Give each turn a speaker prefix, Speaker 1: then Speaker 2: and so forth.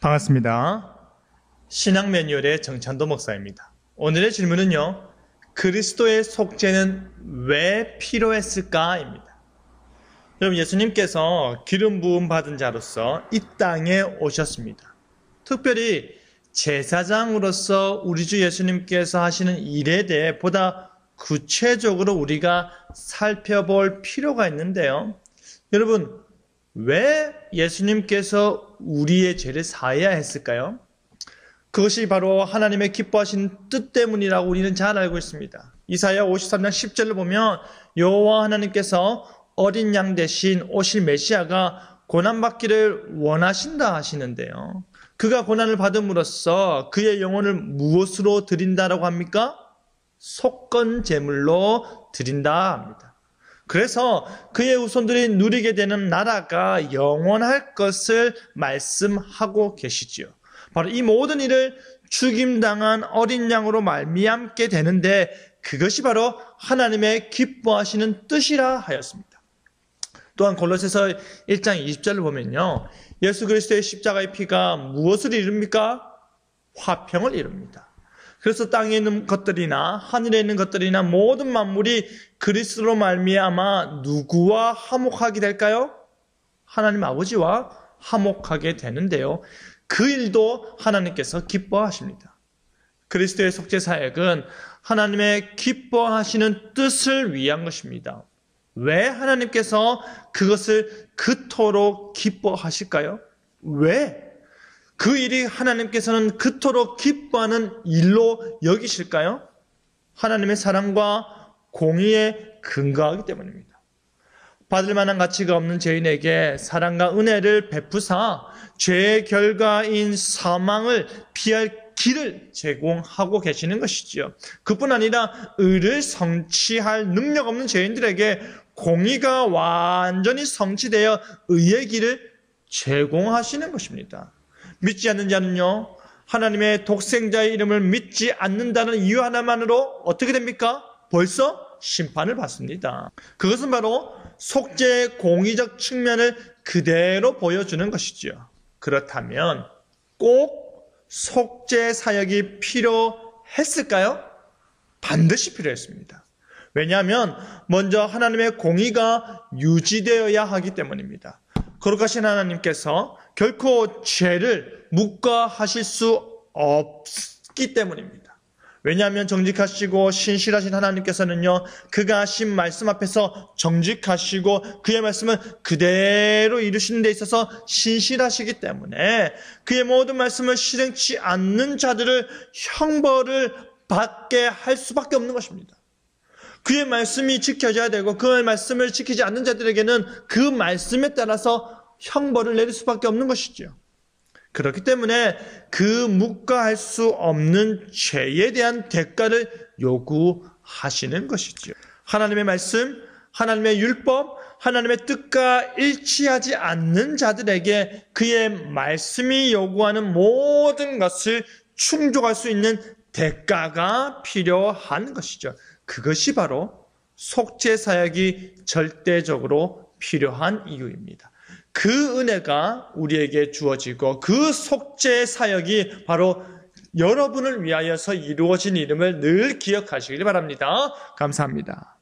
Speaker 1: 반갑습니다. 신앙 매뉴얼의 정찬도 목사입니다. 오늘의 질문은요, 그리스도의 속죄는 왜 필요했을까입니다. 여러분, 예수님께서 기름 부음 받은 자로서 이 땅에 오셨습니다. 특별히 제사장으로서 우리 주 예수님께서 하시는 일에 대해 보다 구체적으로 우리가 살펴볼 필요가 있는데요. 여러분, 왜 예수님께서 우리의 죄를 사해야 했을까요? 그것이 바로 하나님의 기뻐하신 뜻 때문이라고 우리는 잘 알고 있습니다. 이사야 53장 10절을 보면 여호와 하나님께서 어린 양 대신 오실 메시아가 고난받기를 원하신다 하시는데요. 그가 고난을 받음으로써 그의 영혼을 무엇으로 드린다라고 합니까? 속건 제물로 드린다 합니다. 그래서 그의 후손들이 누리게 되는 나라가 영원할 것을 말씀하고 계시지요. 바로 이 모든 일을 죽임당한 어린 양으로 말미암게 되는데 그것이 바로 하나님의 기뻐하시는 뜻이라 하였습니다. 또한 골로새서 1장 20절을 보면요, 예수 그리스도의 십자가의 피가 무엇을 이룹니까? 화평을 이룹니다. 그래서 땅에 있는 것들이나 하늘에 있는 것들이나 모든 만물이 그리스도로 말미암아 누구와 화목하게 될까요? 하나님 아버지와 화목하게 되는데요. 그 일도 하나님께서 기뻐하십니다. 그리스도의 속죄 사역은 하나님의 기뻐하시는 뜻을 위한 것입니다. 왜 하나님께서 그것을 그토록 기뻐하실까요? 왜? 그 일이 하나님께서는 그토록 기뻐하는 일로 여기실까요? 하나님의 사랑과 공의에 근거하기 때문입니다. 받을 만한 가치가 없는 죄인에게 사랑과 은혜를 베푸사 죄의 결과인 사망을 피할 길을 제공하고 계시는 것이지요. 그뿐 아니라 의를 성취할 능력 없는 죄인들에게 공의가 완전히 성취되어 의의 길을 제공하시는 것입니다. 믿지 않는 자는요, 하나님의 독생자의 이름을 믿지 않는다는 이유 하나만으로 어떻게 됩니까? 벌써 심판을 받습니다. 그것은 바로 속죄의 공의적 측면을 그대로 보여주는 것이지요. 그렇다면 꼭 속죄 사역이 필요했을까요? 반드시 필요했습니다. 왜냐하면 먼저 하나님의 공의가 유지되어야 하기 때문입니다. 거룩하신 하나님께서 결코 죄를 묵과하실 수 없기 때문입니다. 왜냐하면 정직하시고 신실하신 하나님께서는요, 그가 하신 말씀 앞에서 정직하시고 그의 말씀을 그대로 이루시는 데 있어서 신실하시기 때문에 그의 모든 말씀을 실행치 않는 자들을 형벌을 받게 할 수밖에 없는 것입니다. 그의 말씀이 지켜져야 되고 그 말씀을 지키지 않는 자들에게는 그 말씀에 따라서 형벌을 내릴 수밖에 없는 것이죠. 그렇기 때문에 그 묵과할 수 없는 죄에 대한 대가를 요구하시는 것이죠. 하나님의 말씀, 하나님의 율법, 하나님의 뜻과 일치하지 않는 자들에게 그의 말씀이 요구하는 모든 것을 충족할 수 있는 대가가 필요한 것이죠. 그것이 바로 속죄 사역이 절대적으로 필요한 이유입니다. 그 은혜가 우리에게 주어지고 그 속죄 사역이 바로 여러분을 위하여서 이루어진 이름을 늘 기억하시길 바랍니다. 감사합니다.